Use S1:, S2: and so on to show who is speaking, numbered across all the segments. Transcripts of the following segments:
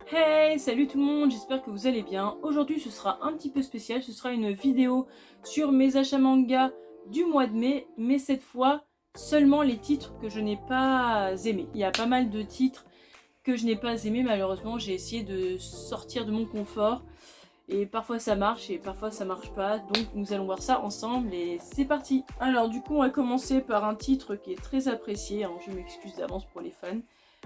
S1: Hey, salut tout le monde, j'espère que vous allez bien. Aujourd'hui ce sera un petit peu spécial, ce sera une vidéo sur mes achats manga du mois de mai, mais cette fois seulement les titres que je n'ai pas aimés. Il y a pas mal de titres que je n'ai pas aimés, malheureusement j'ai essayé de sortir de mon confort et parfois ça marche et parfois ça marche pas, donc nous allons voir ça ensemble et c'est parti. Alors du coup on va commencer par un titre qui est très apprécié, hein, je m'excuse d'avance pour les fans.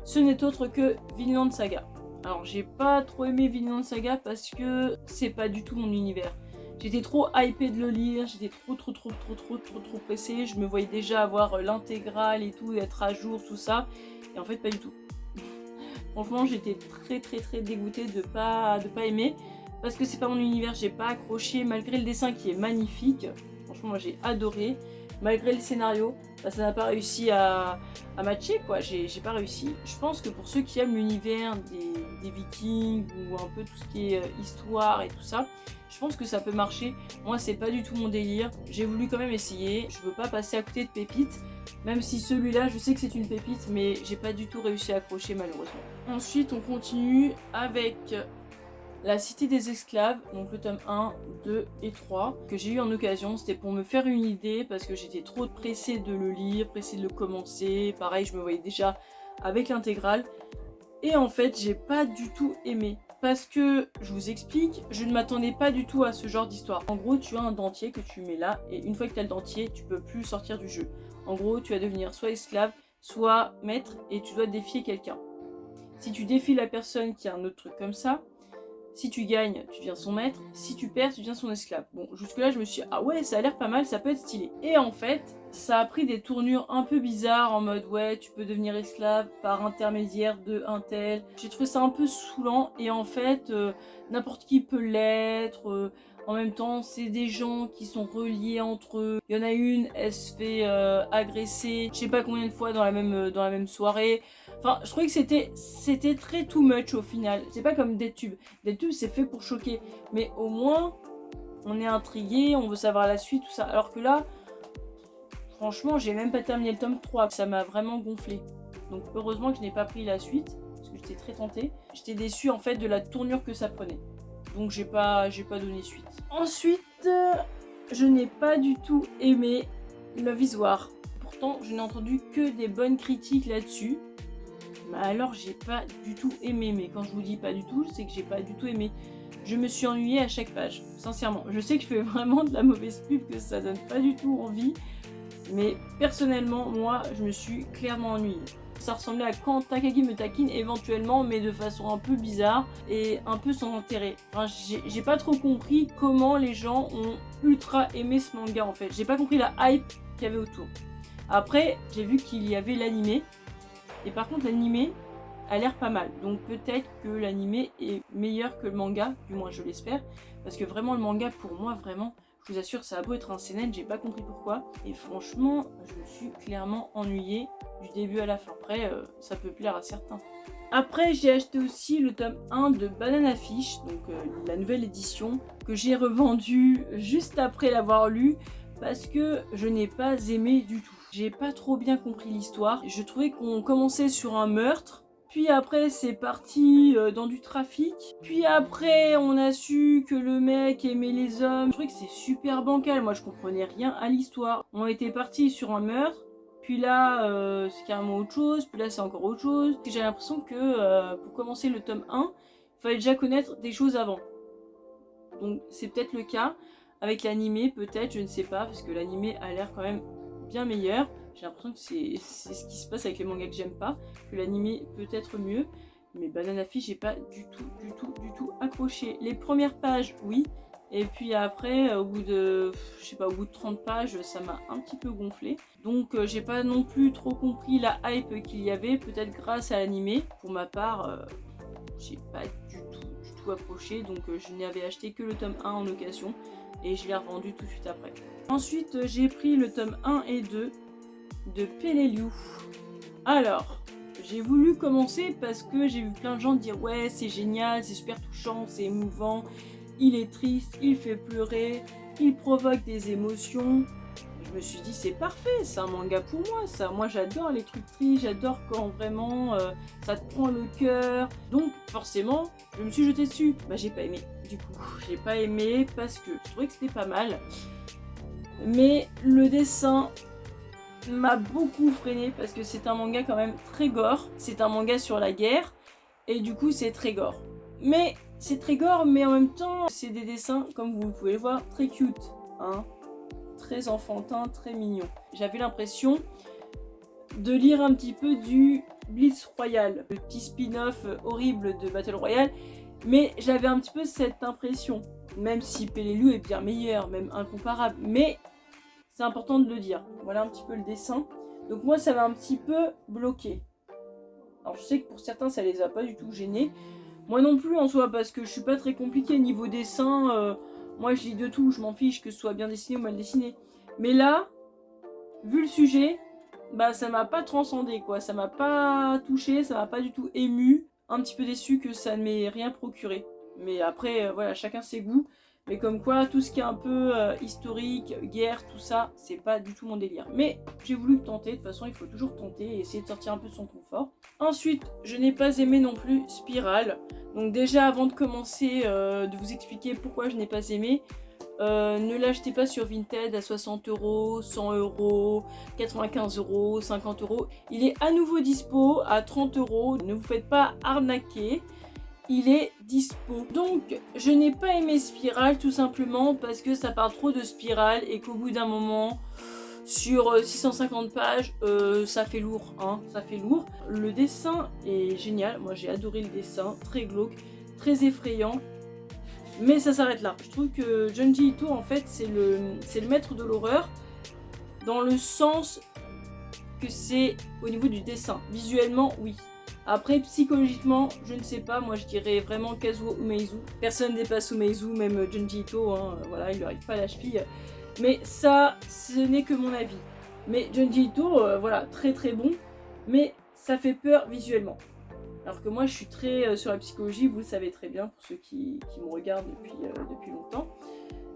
S1: Ce n'est autre que Vinland Saga. Alors j'ai pas trop aimé Vinland Saga parce que c'est pas du tout mon univers. J'étais trop hypée de le lire, j'étais trop pressée, je me voyais déjà avoir l'intégrale et tout, être à jour, tout ça, et en fait pas du tout. Franchement j'étais très dégoûtée de pas aimer, parce que c'est pas mon univers, j'ai pas accroché malgré le dessin qui est magnifique. Franchement moi j'ai adoré, malgré le scénario, bah, ça n'a pas réussi à matcher quoi, j'ai pas réussi. Je pense que pour ceux qui aiment l'univers des vikings ou un peu tout ce qui est histoire et tout ça, je pense que ça peut marcher. Moi c'est pas du tout mon délire, j'ai voulu quand même essayer, je veux pas passer à côté de pépites, même si celui-là je sais que c'est une pépite, mais j'ai pas du tout réussi à accrocher malheureusement. Ensuite on continue avec La Cité des Esclaves, donc le tome 1, 2 et 3, que j'ai eu en occasion. C'était pour me faire une idée parce que j'étais trop pressée de le lire, pressée de le commencer. Pareil, je me voyais déjà avec l'intégrale. Et en fait, j'ai pas du tout aimé. Parce que, je vous explique, je ne m'attendais pas du tout à ce genre d'histoire. En gros, tu as un dentier que tu mets là, et une fois que tu as le dentier, tu peux plus sortir du jeu. En gros, tu vas devenir soit esclave, soit maître, et tu dois défier quelqu'un. Si tu défies la personne qui a un autre truc comme ça, si tu gagnes, tu deviens son maître. Si tu perds, tu deviens son esclave. Bon, jusque-là, je me suis dit, ah ouais, ça a l'air pas mal, ça peut être stylé. Et en fait, ça a pris des tournures un peu bizarres en mode, ouais, tu peux devenir esclave par intermédiaire de un tel. J'ai trouvé ça un peu saoulant et en fait, n'importe qui peut l'être. En même temps, c'est des gens qui sont reliés entre eux. Il y en a une, elle se fait agresser, je sais pas combien de fois dans la même soirée. Enfin, je trouvais que c'était très too much au final. C'est pas comme DeadTube. DeadTube, c'est fait pour choquer. Mais au moins, on est intrigué, on veut savoir la suite, tout ça. Alors que là, franchement, j'ai même pas terminé le tome 3. Ça m'a vraiment gonflé. Donc heureusement que je n'ai pas pris la suite, parce que j'étais très tentée. J'étais déçue en fait de la tournure que ça prenait. Donc j'ai pas donné suite. Ensuite, je n'ai pas du tout aimé Love is War. Pourtant, je n'ai entendu que des bonnes critiques là-dessus. Bah alors j'ai pas du tout aimé, mais quand je vous dis pas du tout, c'est que j'ai pas du tout aimé. Je me suis ennuyée à chaque page, sincèrement. Je sais que je fais vraiment de la mauvaise pub, que ça donne pas du tout envie, mais personnellement, moi, je me suis clairement ennuyée. Ça ressemblait à quand Takagi me taquine éventuellement, mais de façon un peu bizarre et un peu sans intérêt. Enfin, j'ai pas trop compris comment les gens ont ultra aimé ce manga en fait. J'ai pas compris la hype qu'il y avait autour. Après, j'ai vu qu'il y avait l'animé. Et par contre, l'animé a l'air pas mal. Donc peut-être que l'animé est meilleur que le manga, du moins je l'espère. Parce que vraiment, le manga, pour moi, vraiment, je vous assure, ça a beau être un seinen, j'ai pas compris pourquoi. Et franchement, je me suis clairement ennuyée du début à la fin. Après, ça peut plaire à certains. Après, j'ai acheté aussi le tome 1 de Banana Fish, donc la nouvelle édition, que j'ai revendue juste après l'avoir lu, parce que je n'ai pas aimé du tout. J'ai pas trop bien compris l'histoire. Je trouvais qu'on commençait sur un meurtre, puis après c'est parti dans du trafic, puis après on a su que le mec aimait les hommes. Je trouvais que c'est super bancal, moi je comprenais rien à l'histoire. On était parti sur un meurtre, puis là c'est carrément autre chose, puis là c'est encore autre chose. J'ai l'impression que pour commencer le tome 1, il fallait déjà connaître des choses avant. Donc c'est peut-être le cas. Avec l'animé, peut-être, je ne sais pas, parce que l'animé a l'air quand même bien meilleur. J'ai l'impression que c'est ce qui se passe avec les mangas que j'aime pas, que l'animé peut être mieux. Mais Banana Fish, j'ai pas du tout accroché. Les premières pages, oui. Et puis après, au bout de, je sais pas, au bout de 30 pages, ça m'a un petit peu gonflé. Donc j'ai pas non plus trop compris la hype qu'il y avait, peut-être grâce à l'animé. Pour ma part, j'ai pas du tout accroché, donc je n'avais acheté que le tome 1 en occasion et je l'ai revendu tout de suite après. Ensuite, j'ai pris le tome 1 et 2 de Peleliu. Alors, j'ai voulu commencer parce que j'ai vu plein de gens dire ouais, c'est génial, c'est super touchant, c'est émouvant, il est triste, il fait pleurer, il provoque des émotions. je me suis dit c'est parfait, c'est un manga pour moi ça. Moi j'adore les trucs tristes, j'adore quand vraiment ça te prend le cœur. Donc forcément, je me suis jetée dessus. Bah j'ai pas aimé. Du coup, j'ai pas aimé parce que je trouvais que c'était pas mal. Mais le dessin m'a beaucoup freiné parce que c'est un manga quand même très gore. C'est un manga sur la guerre et du coup c'est très gore. Mais c'est très gore, mais en même temps c'est des dessins comme vous pouvez le voir très cute, hein, très enfantin, très mignon. J'avais l'impression de lire un petit peu du Blitz Royale, le petit spin-off horrible de Battle Royale, mais j'avais un petit peu cette impression, même si Pelelu est bien meilleur, même incomparable, mais c'est important de le dire. Voilà un petit peu le dessin. Donc moi ça m'a un petit peu bloqué. Alors je sais que pour certains ça les a pas du tout gênés. Moi non plus en soi parce que je suis pas très compliquée niveau dessin. Moi je lis de tout, je m'en fiche que ce soit bien dessiné ou mal dessiné. Mais là, vu le sujet, bah ça m'a pas transcendé quoi. Ça m'a pas touché, ça m'a pas du tout ému. Un petit peu déçu que ça ne m'ait rien procuré. Mais après voilà, chacun ses goûts. Mais comme quoi, tout ce qui est un peu historique, guerre, tout ça, c'est pas du tout mon délire. Mais j'ai voulu tenter, de toute façon il faut toujours tenter et essayer de sortir un peu de son confort. Ensuite, je n'ai pas aimé non plus Spirale. Donc déjà, avant de commencer, de vous expliquer pourquoi je n'ai pas aimé, ne l'achetez pas sur Vinted à 60 €, 100 €, 95 €, 50 €. Il est à nouveau dispo à 30 €. Ne vous faites pas arnaquer. Il est dispo. Donc, je n'ai pas aimé Spirale tout simplement parce que ça parle trop de Spirale et qu'au bout d'un moment, sur 650 pages, ça fait lourd, hein, ça fait lourd. Le dessin est génial, moi j'ai adoré le dessin, très glauque, très effrayant. Mais ça s'arrête là. Je trouve que Junji Ito, en fait, c'est le maître de l'horreur dans le sens que c'est au niveau du dessin. Visuellement, oui. Après, psychologiquement, je ne sais pas. Moi, je dirais vraiment Kazuo Umezu. Personne dépasse Umezu, même Junji Ito. Hein, voilà, il lui arrive pas à la cheville. Mais ça, ce n'est que mon avis. Mais Junji Ito, voilà, très très bon. Mais ça fait peur visuellement. Alors que moi, je suis très sur la psychologie. Vous le savez très bien pour ceux qui me regardent depuis longtemps.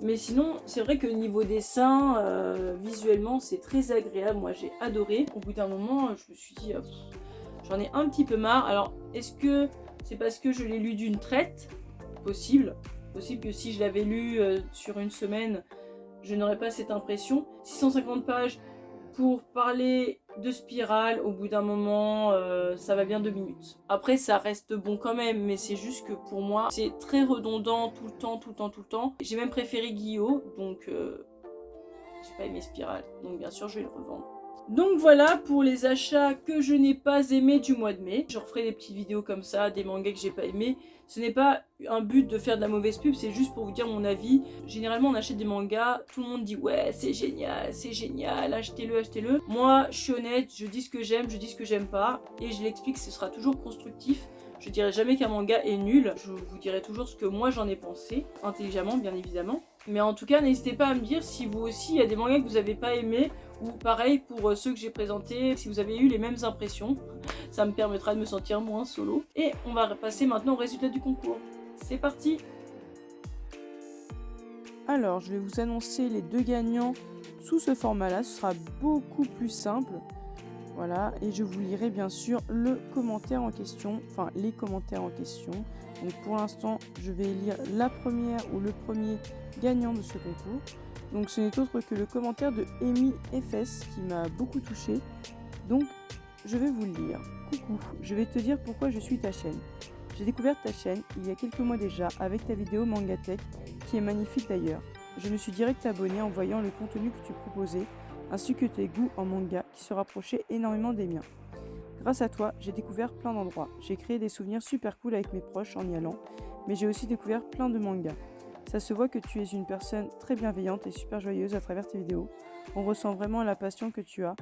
S1: Mais sinon, c'est vrai que niveau dessin, visuellement, c'est très agréable. Moi, j'ai adoré. Au bout d'un moment, je me suis dit... j'en ai un petit peu marre. Alors, est-ce que c'est parce que je l'ai lu d'une traite? Possible. Possible que si je l'avais lu sur une semaine, je n'aurais pas cette impression. 650 pages pour parler de Spirale, au bout d'un moment, ça va bien 2 minutes. Après, ça reste bon quand même, mais c'est juste que pour moi, c'est très redondant tout le temps, tout le temps, tout le temps. J'ai même préféré Guillaume, donc j'ai pas aimé Spirale. Donc bien sûr, je vais le revendre. Donc voilà pour les achats que je n'ai pas aimés du mois de mai. Je referai des petites vidéos comme ça, des mangas que j'ai pas aimés. Ce n'est pas un but de faire de la mauvaise pub, c'est juste pour vous dire mon avis. Généralement on achète des mangas, tout le monde dit ouais c'est génial, achetez-le, achetez-le. Moi je suis honnête, je dis ce que j'aime, je dis ce que j'aime pas. Et je l'explique, ce sera toujours constructif. Je dirai jamais qu'un manga est nul, je vous dirai toujours ce que moi j'en ai pensé, intelligemment bien évidemment. Mais en tout cas n'hésitez pas à me dire si vous aussi il y a des mangas que vous n'avez pas aimés. Ou pareil pour ceux que j'ai présentés, si vous avez eu les mêmes impressions, ça me permettra de me sentir moins solo. Et on va passer maintenant au résultat du concours. C'est parti! Alors, je vais vous annoncer les deux gagnants sous ce format-là. Ce sera beaucoup plus simple. Voilà, et je vous lirai bien sûr le commentaire en question, enfin les commentaires en question. Donc pour l'instant, je vais lire la première ou le premier gagnant de ce concours. Donc ce n'est autre que le commentaire de Amy FS qui m'a beaucoup touché. Donc je vais vous le lire. Coucou, je vais te dire pourquoi je suis ta chaîne. J'ai découvert ta chaîne il y a quelques mois déjà avec ta vidéo Mangatech qui est magnifique d'ailleurs. Je me suis direct abonnée en voyant le contenu que tu proposais ainsi que tes goûts en manga qui se rapprochaient énormément des miens. Grâce à toi, j'ai découvert plein d'endroits. J'ai créé des souvenirs super cool avec mes proches en y allant, mais j'ai aussi découvert plein de mangas. Ça se voit que tu es une personne très bienveillante et super joyeuse à travers tes vidéos. On ressent vraiment la passion que tu as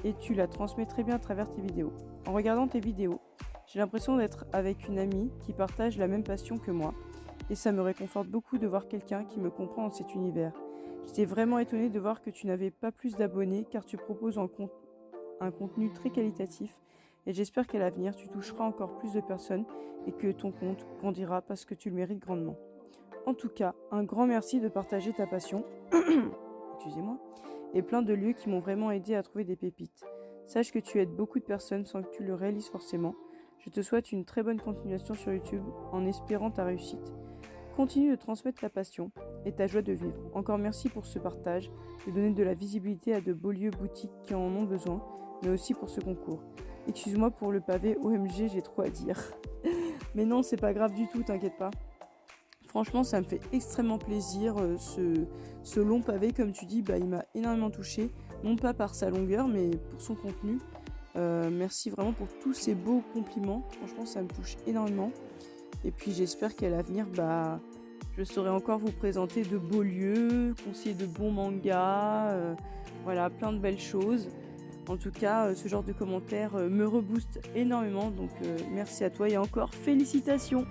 S1: et tu la transmets très bien à travers tes vidéos. En regardant tes vidéos, j'ai l'impression d'être avec une amie qui partage la même passion que moi et ça me réconforte beaucoup de voir quelqu'un qui me comprend dans cet univers. J'étais vraiment étonnée de voir que tu n'avais pas plus d'abonnés car tu proposes un contenu très qualitatif et j'espère qu'à l'avenir tu toucheras encore plus de personnes et que ton compte grandira parce que tu le mérites grandement. En tout cas, un grand merci de partager ta passion excusez-moi,
S2: et plein de lieux qui m'ont vraiment aidé à trouver des pépites. Sache que tu aides beaucoup de personnes sans que tu le réalises forcément. Je te souhaite une très bonne continuation sur YouTube en espérant ta réussite. Continue de transmettre ta passion et ta joie de vivre. Encore merci pour ce partage, de donner de la visibilité à de beaux lieux boutiques qui en ont besoin, mais aussi pour ce concours. Excuse-moi pour le pavé, OMG, j'ai trop à dire. Mais non, c'est pas grave du tout, t'inquiète pas. Franchement, ça me fait extrêmement plaisir. Ce long pavé, comme tu dis, il m'a énormément touché. Non pas par sa longueur, mais pour son contenu. Merci vraiment pour tous ces beaux compliments. Franchement, ça me touche énormément. Et puis j'espère qu'à l'avenir, je saurai encore vous présenter de beaux lieux, conseiller de bons mangas, voilà, plein de belles choses. En tout cas, ce genre de commentaires me rebooste énormément, donc merci à toi et encore félicitations.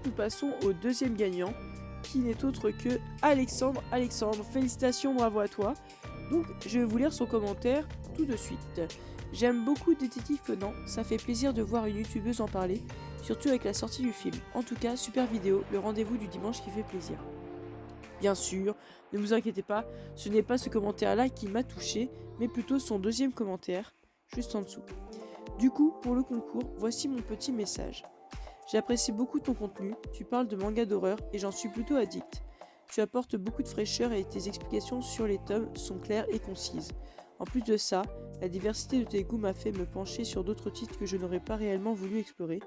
S2: Nous passons au deuxième gagnant, qui n'est autre que Alexandre. Alexandre, félicitations, bravo à toi. Donc je vais vous lire son commentaire tout de suite. J'aime beaucoup Détective Conan, ça fait plaisir de voir une youtubeuse en parler, surtout avec la sortie du film. En tout cas, super vidéo, le rendez-vous du dimanche qui fait plaisir. Bien sûr, ne vous inquiétez pas, ce n'est pas ce commentaire-là qui m'a touché, mais plutôt son deuxième commentaire, juste en dessous. Du coup, pour le concours, voici mon petit message. J'apprécie beaucoup ton contenu, tu parles de manga d'horreur et j'en suis plutôt addict. Tu apportes beaucoup de fraîcheur et tes explications sur les tomes sont claires et concises. En plus de ça, la diversité de tes goûts m'a fait me pencher sur d'autres titres que je n'aurais pas réellement voulu explorer.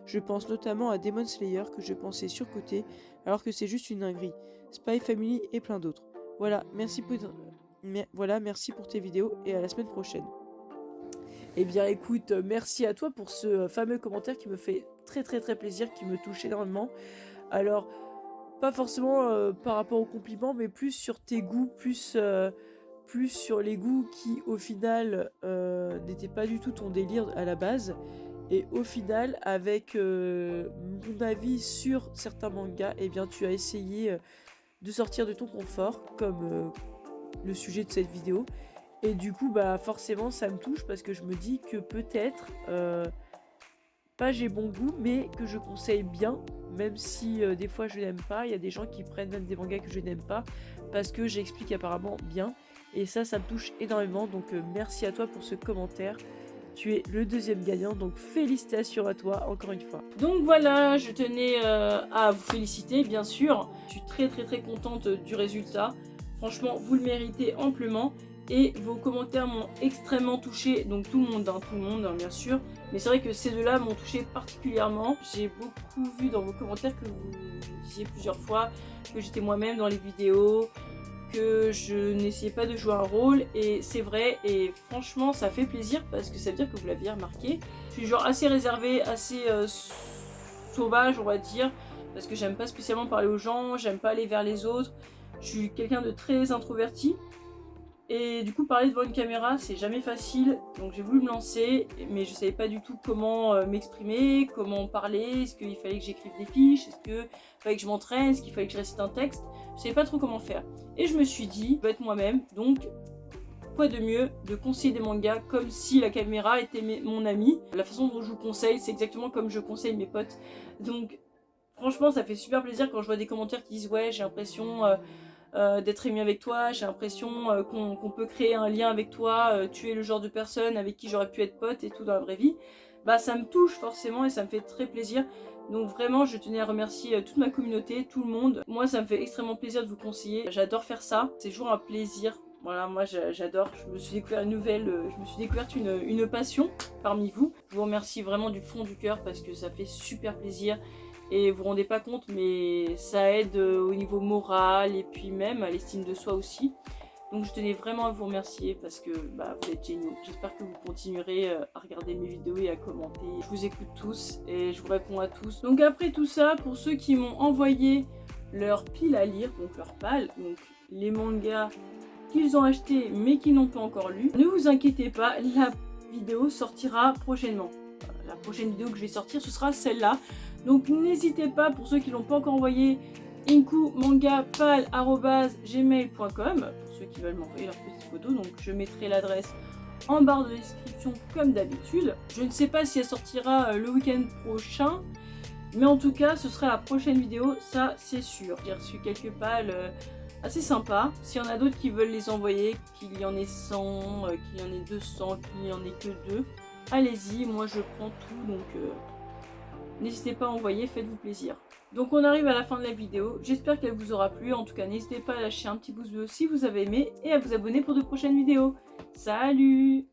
S2: Je pense notamment à Demon Slayer que je pensais surcoté alors que c'est juste une dinguerie, Spy Family et plein d'autres. Voilà, merci pour tes vidéos et à la semaine prochaine. Eh bien écoute, merci à toi pour ce fameux commentaire qui me fait très plaisir, qui me touche énormément. Alors, pas forcément par rapport aux compliments, mais plus sur tes goûts, plus sur les goûts qui au final n'étaient pas du tout ton délire à la base. Et au final, avec mon avis sur certains mangas, eh bien tu as essayé de sortir de ton confort, comme le sujet de cette vidéo. Et du coup, forcément, ça me touche parce que je me dis que peut-être, pas j'ai bon goût, mais que je conseille bien, même si des fois je n'aime pas. Il y a des gens qui prennent même des mangas que je n'aime pas parce que j'explique apparemment bien. Et ça me touche énormément. Donc merci à toi pour ce commentaire. Tu es le deuxième gagnant, donc félicitations à toi encore une fois.
S1: Donc voilà, je tenais à vous féliciter, bien sûr. Je suis très contente du résultat. Franchement, vous le méritez amplement. Et vos commentaires m'ont extrêmement touché, donc tout le monde, bien sûr. Mais c'est vrai que ces deux-là m'ont touché particulièrement. J'ai beaucoup vu dans vos commentaires que vous disiez plusieurs fois que j'étais moi-même dans les vidéos, que je n'essayais pas de jouer un rôle. Et c'est vrai, et franchement, ça fait plaisir parce que ça veut dire que vous l'aviez remarqué. Je suis genre assez réservée, assez sauvage, on va dire, parce que j'aime pas spécialement parler aux gens, j'aime pas aller vers les autres. Je suis quelqu'un de très introverti. Et du coup, parler devant une caméra, c'est jamais facile. Donc j'ai voulu me lancer, mais je savais pas du tout comment m'exprimer, comment parler. Est-ce qu'il fallait que j'écrive des fiches? Est-ce qu'il fallait que je m'entraîne? Est-ce qu'il fallait que je récite un texte? Je savais pas trop comment faire. Et je me suis dit, je vais être moi-même. Donc, quoi de mieux de conseiller des mangas comme si la caméra était mon ami. La façon dont je vous conseille, c'est exactement comme je conseille mes potes. Donc, franchement, ça fait super plaisir quand je vois des commentaires qui disent « Ouais, j'ai l'impression... d'être ému avec toi, j'ai l'impression qu'on peut créer un lien avec toi, tu es le genre de personne avec qui j'aurais pu être pote et tout dans la vraie vie », ça me touche forcément et ça me fait très plaisir. Donc vraiment, je tenais à remercier toute ma communauté, tout le monde. Moi, ça me fait extrêmement plaisir de vous conseiller. J'adore faire ça, c'est toujours un plaisir. Voilà, moi j'adore, je me suis découverte une passion parmi vous. Je vous remercie vraiment du fond du cœur parce que ça fait super plaisir. Et vous vous rendez pas compte, mais ça aide au niveau moral et puis même à l'estime de soi aussi. Donc je tenais vraiment à vous remercier parce que vous êtes géniaux. J'espère que vous continuerez à regarder mes vidéos et à commenter. Je vous écoute tous et je vous réponds à tous. Donc après tout ça, pour ceux qui m'ont envoyé leur pile à lire, donc leur palle, donc les mangas qu'ils ont achetés mais qui n'ont pas encore lu, ne vous inquiétez pas, la vidéo sortira prochainement. La prochaine vidéo que je vais sortir, ce sera celle-là. Donc n'hésitez pas, pour ceux qui ne l'ont pas encore envoyé, inkumangapal@gmail.com, pour ceux qui veulent m'envoyer leurs petites photos. Donc je mettrai l'adresse en barre de description comme d'habitude. Je ne sais pas si elle sortira le week-end prochain, mais en tout cas ce sera la prochaine vidéo, ça c'est sûr. J'ai reçu quelques pales assez sympa. S'il y en a d'autres qui veulent les envoyer, qu'il y en ait 100, qu'il y en ait 200, qu'il n'y en ait que 2, allez-y, moi je prends tout, donc n'hésitez pas à envoyer, faites-vous plaisir. Donc on arrive à la fin de la vidéo, j'espère qu'elle vous aura plu, en tout cas n'hésitez pas à lâcher un petit pouce bleu si vous avez aimé et à vous abonner pour de prochaines vidéos. Salut!